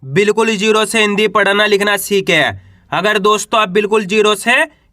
बिल्कुल जीरो से हिंदी पढ़ना लिखना सीखे। अगर दोस्तों आप बिल्कुल जीरो से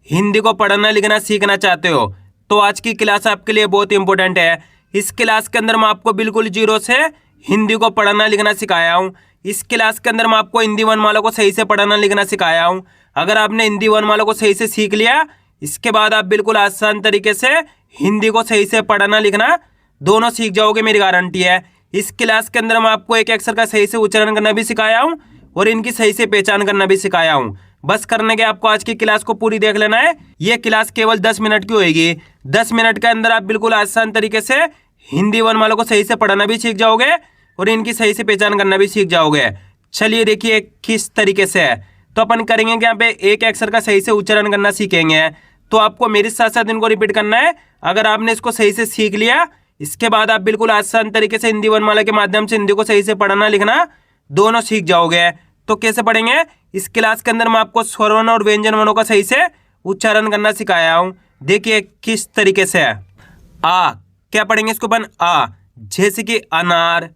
हिंदी को पढ़ना लिखना सीखना चाहते हो तो आज की क्लास आपके लिए बहुत इंपॉर्टेंट है। इस क्लास के अंदर मैं आपको बिल्कुल जीरो से हिंदी को पढ़ना लिखना सिखाया हूँ। इस क्लास के अंदर मैं आपको हिंदी वर्णमाला को सही से पढ़ना लिखना सिखाया हूँ। अगर आपने हिंदी वर्णमाला को सही से सीख लिया, इसके बाद आप बिल्कुल आसान तरीके से हिंदी को सही से पढ़ना लिखना दोनों सीख जाओगे, मेरी गारंटी है। इस क्लास के अंदर मैं आपको एक अक्षर का सही से उच्चारण करना भी सिखाया हूँ और इनकी सही से पहचान करना भी सिखाया हूँ। बस करने के आपको आज की क्लास को पूरी देख लेना है। ये क्लास केवल 10 मिनट की होगी। 10 मिनट के अंदर आप बिल्कुल आसान तरीके से हिंदी वर्णमाला को सही से पढ़ना भी सीख जाओगे और इनकी सही से पहचान करना भी सीख जाओगे। चलिए देखिए किस तरीके से है। तो अपन करेंगे कि यहाँ पे एक अक्षर का सही से उच्चारण करना सीखेंगे। तो आपको मेरे साथ साथ इनको रिपीट करना है। अगर आपने इसको सही से सीख लिया, इसके बाद आप बिल्कुल आसान तरीके से हिंदी वर्णमाला के माध्यम से हिंदी को सही से पढ़ना लिखना दोनों सीख जाओगे। तो कैसे पढ़ेंगे? इस क्लास के अंदर मैं आपको स्वर वर्ण और व्यंजन वर्णों का सही से उच्चारण करना सिखाया हूँ। देखिए किस तरीके से है। आ, क्या पढ़ेंगे इसको अपन? आ, जैसे कि अनार,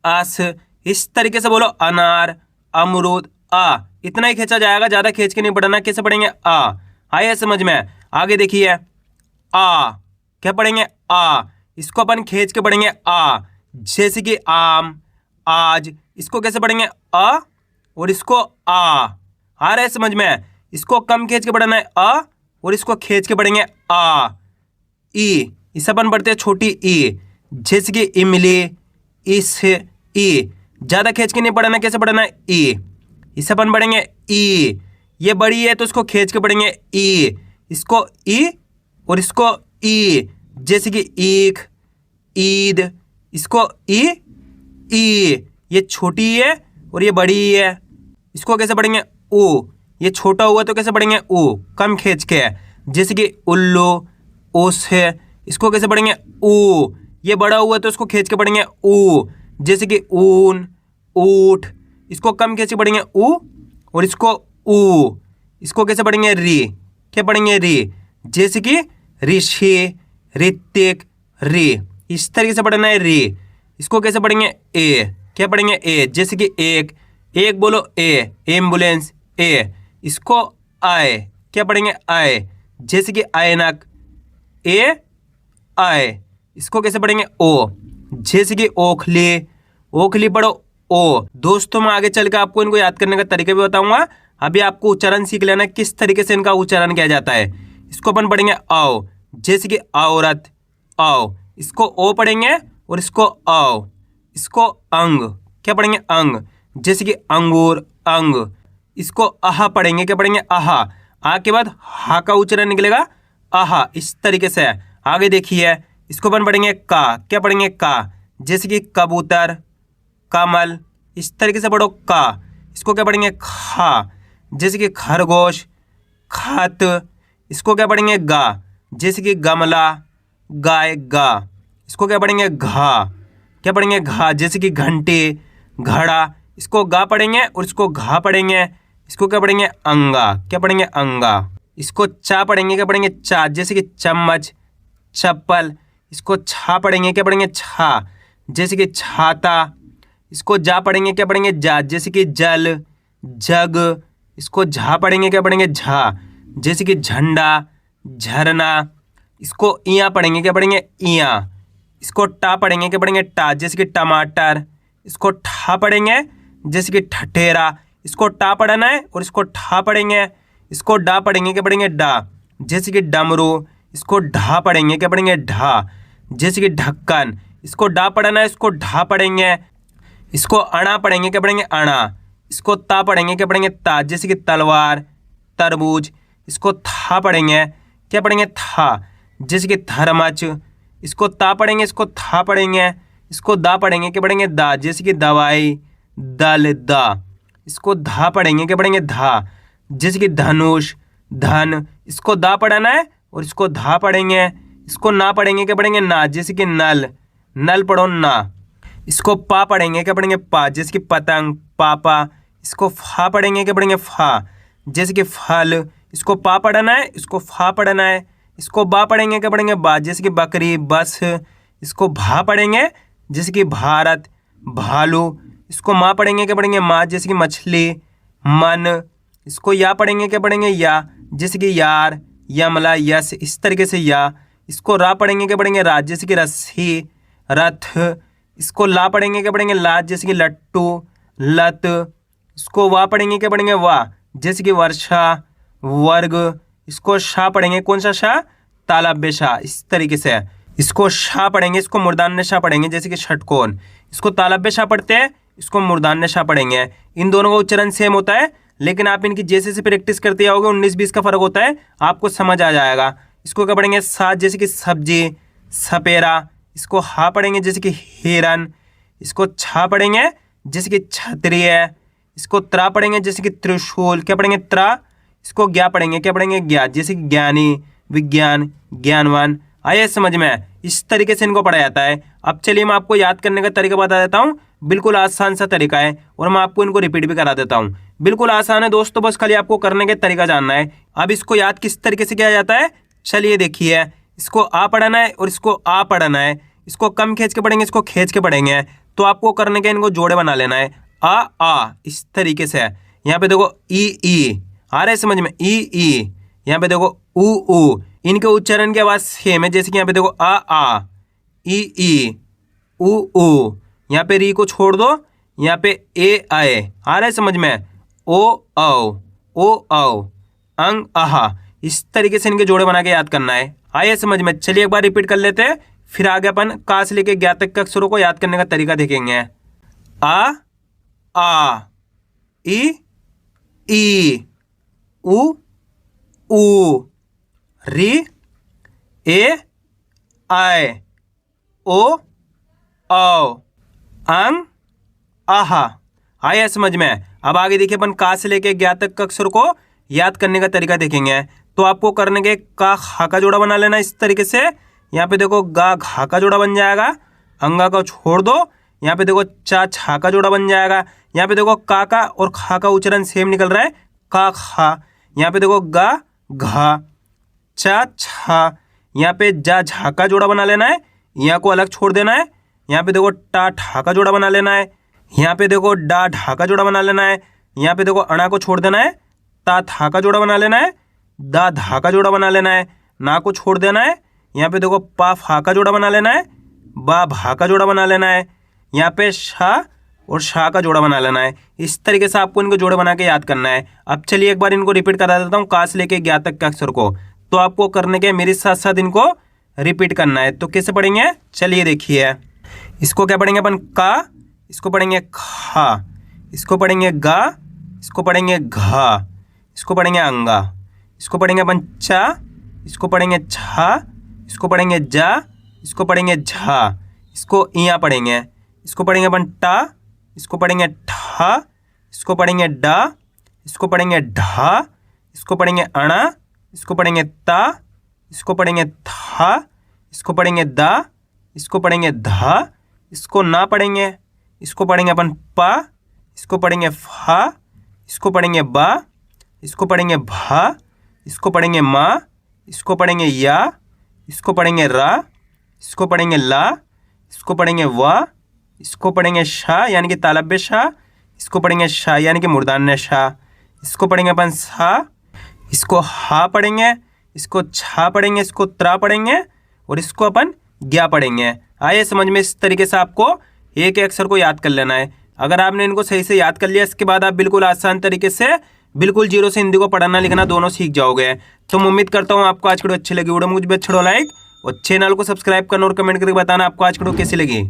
अस, इस तरीके से बोलो अनार, अमरूद। आ, इतना ही खींचा जाएगा, ज्यादा खींच के नहीं पढ़ना। कैसे पढ़ेंगे? आ, आया समझ में? आगे देखिए आ, क्या पढ़ेंगे? आ, इसको अपन खींच के पढ़ेंगे आ, जैसे कि आम, आज। इसको कैसे पढ़ेंगे? आ और इसको आ रहा है समझ में? इसको कम खींच के पढ़ना है आ और इसको खींच के पढ़ेंगे आ। ई, इसे अपन पढ़ते हैं छोटी ई, जैसे कि इमली, इस, ई। ज्यादा खींच के नहीं पढ़ना। कैसे पढ़ना है? ई। इसे अपन पढ़ेंगे ई। ये बड़ी है तो इसको खींच के पढ़ेंगे ई। इसको ई और इसको ई, जैसे कि ईख, ईद। इसको ई, ई। ये छोटी है और ये बड़ी है। इसको कैसे पढ़ेंगे? ऊ। ये छोटा हुआ तो कैसे पढ़ेंगे? ऊ, कम खींच के, जैसे कि उल्लू, उस है। इसको कैसे पढ़ेंगे? ऊ। ये बड़ा हुआ तो इसको खींच के पढ़ेंगे ऊ, जैसे कि ऊन, ऊठ। इसको कम खींच के पढ़ेंगे ऊ और इसको ऊ। इसको कैसे पढ़ेंगे? री। क्या पढ़ेंगे? री, जैसे कि ऋषि, ऋतिक, री। इस तरीके से पढ़ना है री। इसको कैसे पढ़ेंगे? ए। क्या पढ़ेंगे? ए, जैसे कि एक, एक बोलो ए, एम्बुलेंस, ए। इसको आए। क्या पढ़ेंगे? आए, जैसे कि ऐनक, ए, आए। इसको कैसे पढ़ेंगे? ओ, जैसे कि ओखली, ओखली पढ़ो ओ। दोस्तों मैं आगे चल के आपको इनको याद करने का तरीका भी बताऊंगा। अभी आपको उच्चारण सीख लेना किस तरीके से इनका उच्चारण किया जाता है। इसको अपन पढ़ेंगे आओ, जैसे कि औरत, आओ। इसको ओ पढ़ेंगे और इसको आओ। इसको अंग, क्या पढ़ेंगे? अंग, जैसे कि अंगूर, अंग। इसको आहा पढ़ेंगे। क्या पढ़ेंगे? आहा। आ के बाद हा का उच्चारण निकलेगा आहा। इस तरीके से आगे देखिए। इसको अपन पढ़ेंगे का। क्या पढ़ेंगे? का, जैसे कि कबूतर, कमल। इस तरीके से पढ़ो का। इसको क्या पढ़ेंगे? खा, जैसे कि खरगोश, खत। इसको क्या पढ़ेंगे? गा, जैसे कि गमला, गाय, गा। इसको क्या पढ़ेंगे? घा। क्या पढ़ेंगे? घा, जैसे कि घंटी, घड़ा। इसको गा पढ़ेंगे और इसको घा पढ़ेंगे। इसको क्या पढ़ेंगे? अंगा। क्या पढ़ेंगे? अंगा। इसको चा पढ़ेंगे। क्या पढ़ेंगे? चा, जैसे कि चम्मच, चप्पल। इसको छा पढ़ेंगे। क्या पढ़ेंगे? छा, जैसे कि छाता। इसको जा पढ़ेंगे। क्या पढ़ेंगे? जा, जैसे कि जल, जग। इसको झा पढ़ेंगे। क्या पढ़ेंगे? झा, जैसे कि झंडा, झरना। इसको इया पढ़ेंगे। क्या पढ़ेंगे? इया। इसको टा पढ़ेंगे। क्या पढ़ेंगे? टा, जैसे कि टमाटर। इसको ठा पढ़ेंगे, जैसे कि ठठेरा। इसको टा पढ़ना है और इसको ठा पढ़ेंगे। इसको डा पढ़ेंगे। क्या पढ़ेंगे? डा, जैसे कि डमरू। इसको ढा पढ़ेंगे। क्या पढ़ेंगे? ढा, जैसे कि ढक्कन। इसको डा पढ़ना है, इसको ढा पढ़ेंगे। इसको अणा पढ़ेंगे। क्या पढ़ेंगे? अणा। इसको ता पढ़ेंगे। क्या पढ़ेंगे? ता, जैसे कि तलवार, तरबूज। इसको था पढ़ेंगे। क्या पढ़ेंगे? था, जैसे कि थर्मच। इसको ता पढ़ेंगे। इसको था पढ़ेंगे। इसको दा पढ़ेंगे। क्या पढ़ेंगे? दा, जैसे कि दवाई, दल, दा। इसको धा पढ़ेंगे। क्या पढ़ेंगे? धा, जैसे कि धनुष, धन। इसको दा पढ़ना है और इसको धा पढ़ेंगे। इसको ना पढ़ेंगे। क्या पढ़ेंगे? ना, जैसे कि नल, नल पढ़ो ना। इसको पा पढ़ेंगे। क्या पढ़ेंगे? पा, जैसे कि पतंग, पापा। इसको फा पढ़ेंगे। क्या पढ़ेंगे? फा, जैसे कि फल। इसको पा पढ़ना है, इसको फा पढ़ना है। इसको बा पढ़ेंगे। क्या पढ़ेंगे? बा, जैसे कि बकरी, बस। इसको भा पढ़ेंगे, जैसे कि भारत, भालू। इसको माँ पढ़ेंगे क्या पढ़ेंगे माँ, जैसे कि मछली, मन। इसको या पढ़ेंगे क्या पढ़ेंगे या, जैसे कि यार, यमला, यश, इस तरीके से या। इसको रा पढ़ेंगे क्या पढ़ेंगे रा, जैसे कि रस्सी, रथ। इसको ला पढ़ेंगे क्या पढ़ेंगे ला, जैसे कि लट्टू, लत। इसको वा पढ़ेंगे क्या पढ़ेंगे वाह, जैसे कि वर्षा, वर्ग। इसको शाह पढ़ेंगे, कौन सा शाह, तालव्य शाह, इस तरीके से। इसको शाह पढ़ेंगे, इसको मूर्धन्य शाह पढ़ेंगे, जैसे कि षटकोण। इसको तालव्य शाह पढ़ते हैं, इसको मूर्धन्य शाह पढ़ेंगे। इन दोनों का उच्चारण सेम होता है, लेकिन आप इनकी जैसे से प्रैक्टिस करते जाओगे 19-20 का फर्क होता है, आपको समझ आ जाएगा। इसको क्या पढ़ेंगे सा, जैसे कि सब्जी, सपेरा। इसको हा पढ़ेंगे, जैसे कि हिरन। इसको छा पढ़ेंगे, जैसे कि क्षत्रिय। इसको त्रा पढ़ेंगे, जैसे कि त्रिशूल, क्या पढ़ेंगे त्रा। इसको ज्ञा पढ़ेंगे, क्या पढ़ेंगे ज्ञा, जैसे कि ज्ञानी, विज्ञान, ज्ञानवान। आइए समझ में, इस तरीके से इनको पढ़ा जाता है। अब चलिए मैं आपको याद करने का तरीका बता देता हूँ, बिल्कुल आसान सा तरीका है, और मैं आपको इनको रिपीट भी करा देता हूँ। बिल्कुल आसान है दोस्तों, बस खाली आपको करने का तरीका जानना है। अब इसको याद किस तरीके से किया जाता है, चलिए देखिए। इसको आ पढ़ना है और इसको आ पढ़ना है। इसको कम खींच के पढ़ेंगे, इसको खींच के पढ़ेंगे। तो आपको करने के इनको जोड़े बना लेना है, आ, इस तरीके से। यहाँ पे देखो ई, आ रहा है समझ में, ई। यहाँ पे देखो ऊ। इनके उच्चारण की आवाज सेम है, जैसे कि यहाँ पे देखो आ, ई, ऊ। यहाँ पे री को छोड़ दो, यहाँ पे ए आए, आ रहा है समझ में, ओ औ, अंग आहा। इस तरीके से इनके जोड़े बना के याद करना है। आइए समझ में, चलिए एक बार रिपीट कर लेते हैं, फिर आगे अपन का से लेके ज्ञा तक के अक्षरों को याद करने का तरीका देखेंगे। आ, ई, ऊ, री, ए आए, ओ औ, अंग आहा। आया समझ में। अब आगे देखिए, अपन का से लेके ज्ञा तक के अक्षर को याद करने का तरीका देखेंगे। तो आपको करने के का खा का जोड़ा बना लेना इस तरीके से। यहाँ पे देखो गा घा का जोड़ा बन जाएगा, अंगा को छोड़ दो। यहाँ पे देखो चा छा का जोड़ा बन जाएगा। यहाँ पे देखो का और खा का उच्चारण सेम निकल रहा है, का खा। यहाँ पे देखो गा घा, चा छा। यहाँ पे जा झा का जोड़ा बना लेना है, यहाँ को अलग छोड़ देना है। यहाँ पे देखो टा ठा का जोड़ा बना लेना है। यहाँ पे देखो डा ढा का जोड़ा बना लेना है। यहाँ पे देखो अणा को छोड़ देना है, ता था का जोड़ा बना लेना है। दा धा का जोड़ा बना लेना है, ना को छोड़ देना है। यहाँ पे देखो पा फा का जोड़ा बना लेना है, बा भा का जोड़ा बना लेना है। यहाँ पे शा और शाह का जोड़ा बना लेना है। इस तरीके से आपको इनको जोड़े बना के याद करना है। अब चलिए एक बार इनको रिपीट करा देता हूँ, का से लेके ज्ञा तक के अक्षर को। तो आपको करने के मेरे साथ साथ इनको रिपीट करना है। तो कैसे पढ़ेंगे, चलिए देखिए। इसको क्या पढ़ेंगे अपन का, इसको पढ़ेंगे खा, इसको पढ़ेंगे गा, इसको पढ़ेंगे घा, इसको पढ़ेंगे अंगा, इसको पढ़ेंगे अपन चा, इसको पढ़ेंगे छा, इसको पढ़ेंगे जा, इसको पढ़ेंगे झा, इसको इया पढ़ेंगे, इसको पढ़ेंगे अपन टा, इसको पढ़ेंगे ठा, इसको पढ़ेंगे डा, इसको पढ़ेंगे ढा, इसको पढ़ेंगे अणा, इसको पढ़ेंगे ता, इसको पढ़ेंगे था, इसको पढ़ेंगे दा, इसको पढ़ेंगे धा, इसको ना पढ़ेंगे, इसको पढ़ेंगे अपन पा, इसको पढ़ेंगे फा, इसको पढ़ेंगे बा, इसको पढ़ेंगे भा, इसको पढ़ेंगे माँ, इसको पढ़ेंगे या, इसको पढ़ेंगे रा, इसको पढ़ेंगे ला, इसको पढ़ेंगे वा, इसको पढ़ेंगे शाह यानी कि तालव्य शाह, इसको पढ़ेंगे शाह यानी कि मूर्धन्य शाह, इसको पढ़ेंगे अपन सा, इसको हा पढ़ेंगे, इसको छा पढ़ेंगे, इसको त्रा पढ़ेंगे और इसको अपन ज्ञा पढ़ेंगे। आइए समझ में, इस तरीके से आपको एक एक अक्षर को याद कर लेना है। अगर आपने इनको सही से याद कर लिया, इसके बाद आप बिल्कुल आसान तरीके से बिल्कुल जीरो से हिंदी को पढ़ना लिखना दोनों सीख जाओगे। तो मैं उम्मीद करता हूँ आपको आज की वीडियो अच्छी लगी। वीडियो मुझे भी अच्छा लगा लाइक और चैनल को सब्सक्राइब करना और कमेंट करके बताना आपको आज की वीडियो कैसी लगी।